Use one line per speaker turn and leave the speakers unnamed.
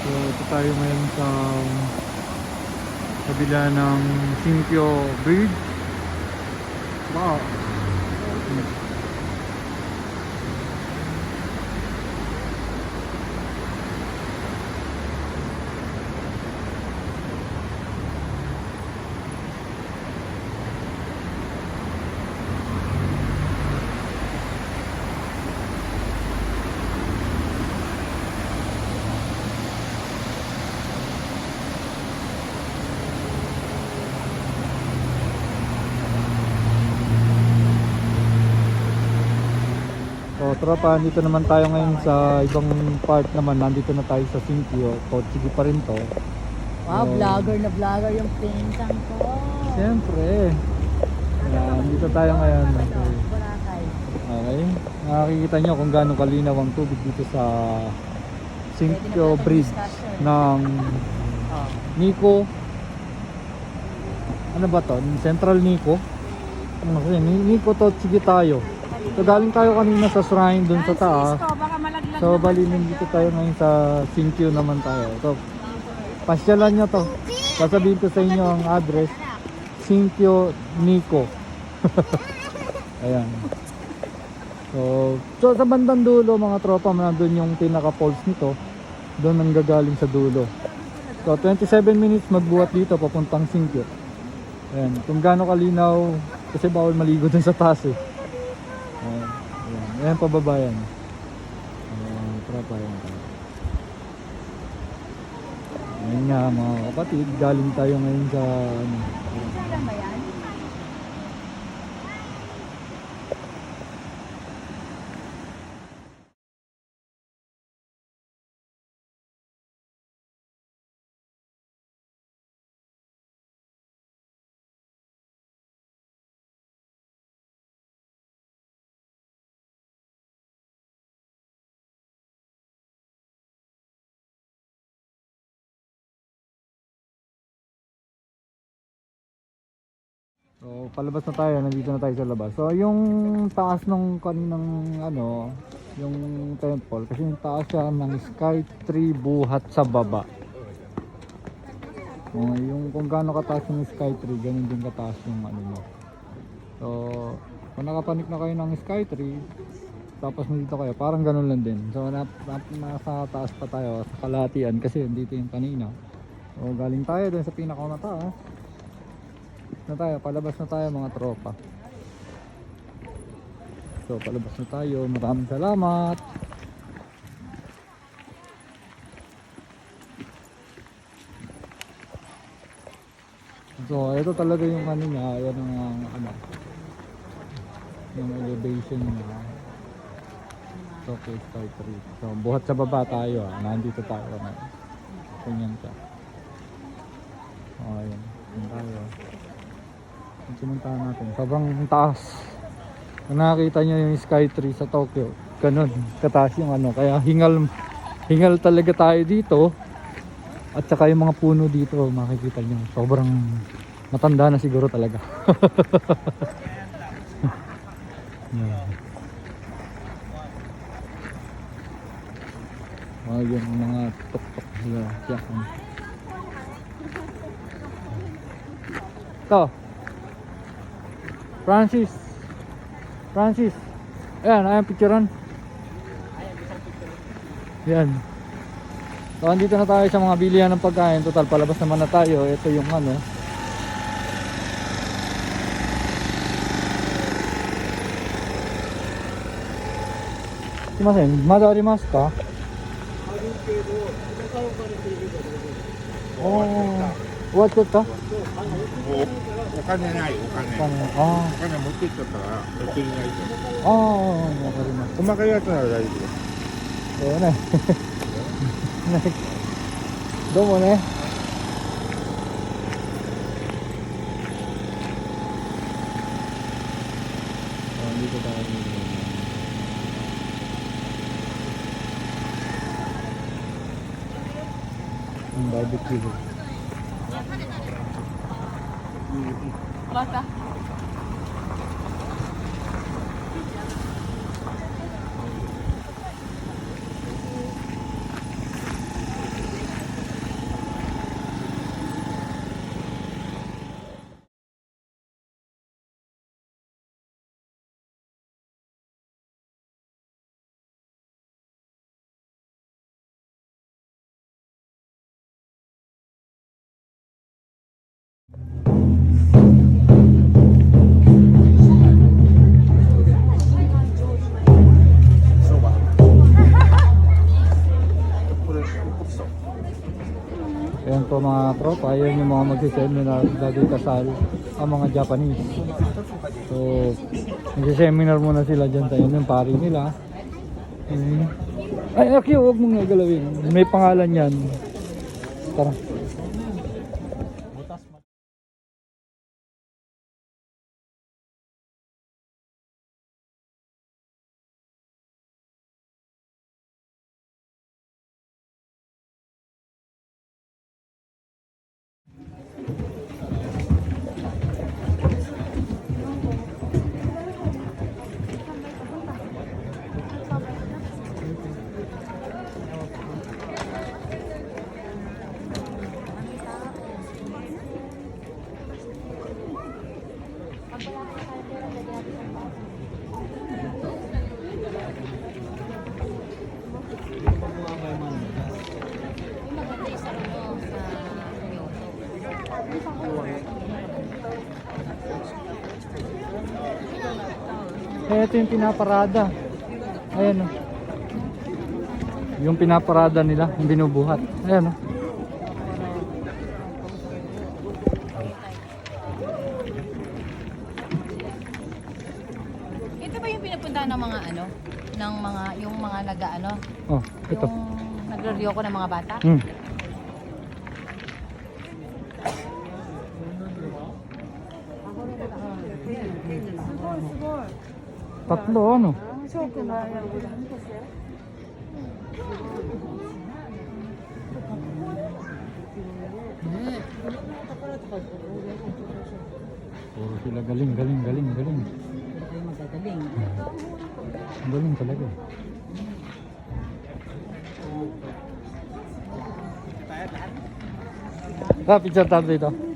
ito tayo ngayon sa kabila ng Sinkyo Bridge. Wow. So tropa, nandito naman tayo ngayon sa ibang part naman. Nandito na tayo sa Sinkyo. Tochigi pa rin to.
Wow, vlogger na vlogger yung pinsan ko.
Siyempre. Nandito tayo ngayon.
Boracay.
Okay. Nakikita nyo kung gaano kalinaw ang tubig dito sa Sinkyo Bridge ng Nikko. Ano ba to? Central Nikko? Ano kasi? Nikko Tochigi tayo. So galing tayo kanina sa shrine dun sa taas. So bali nandito tayo ngayon sa Sinkyo naman tayo. So pasyalan nyo to. Sasabihin ko sa inyo ang address. Sinkyo Nikko. Ayan. So sa bandang dulo mga tropa, nandun yung pinaka falls nito. Doon ang gagaling sa dulo. So 27 minutes magbuhat dito papuntang Sinkyo. Ayan. Kung gaano kalinaw, kasi bawal maligo dun sa taas eh. Ayan pababa yan. Tropa yan. Ayan nga mga kapatid, galing tayo ngayon sa ano.
Saan ba yan?
So palabas na tayo, nandito na tayo sa labas. So yung taas ng kaninang ano, yung temple, kasi yung taas siya ng Sky Tree buhat sa baba. Yung kung gaano kataas yung Sky Tree, ganun din kataas yung ano mo. So kung nakapanik na kayo ng Sky Tree, tapos nandito kayo, parang ganun lang din. So nasa taas pa tayo sa kalahatian kasi dito yung kanina. So galing tayo dun sa pinakamataas na tayo, palabas na tayo mga tropa. So palabas na tayo, maraming salamat. So ito talaga yung kanina, yan ang ano, yung elevation niya. So okay, Sky Tree. So buhat sa baba tayo, nandito tayo na. Ganyan siya. Ayan, yun tayo. Pumuntahan natin, sobrang taas. Kung nakakita nyo yung Sky Tree sa Tokyo, ganun kataas yung ano, kaya hingal talaga tayo dito. At saka yung mga puno dito, makikita nyo sobrang matanda na siguro talaga. Yung mga tok-tok sila. Ito Francis. Ayan picturean. Yan. So andito na tayo sa mga bilihan ng pagkain. Total palabas naman na tayo. Ito yung ano. Sumasen, madarimasu ka? Oh, what ka?
お金ないお金
あ
お金持ってっちゃったから送りないと
あ、わかります。
細かいやつなら大丈夫
そうね。どうもね。Dito tayo. Ang barbecue.
Basta.
to mga tropa, yun yung mga magsiseminar bago kasal ang mga Japanese. So, magsiseminar muna sila dyan tayo yung pari nila. Ay, Aki, huwag mong galawin. May pangalan yan. Tara. Eh, ito yung pinaparada. Ayan o. Yung pinaparada nila, yung binubuhat. Ayan o.
Ito ba yung pinupuntahan ng mga ano? Ng mga, yung mga nag-ano?
Oh, ito.
Yung nagre-ryoko ng mga bata?
Hmm. Tatlo ano? Puro sila galing.
Magagaling.
Ang galing talaga. Picture tayo dito.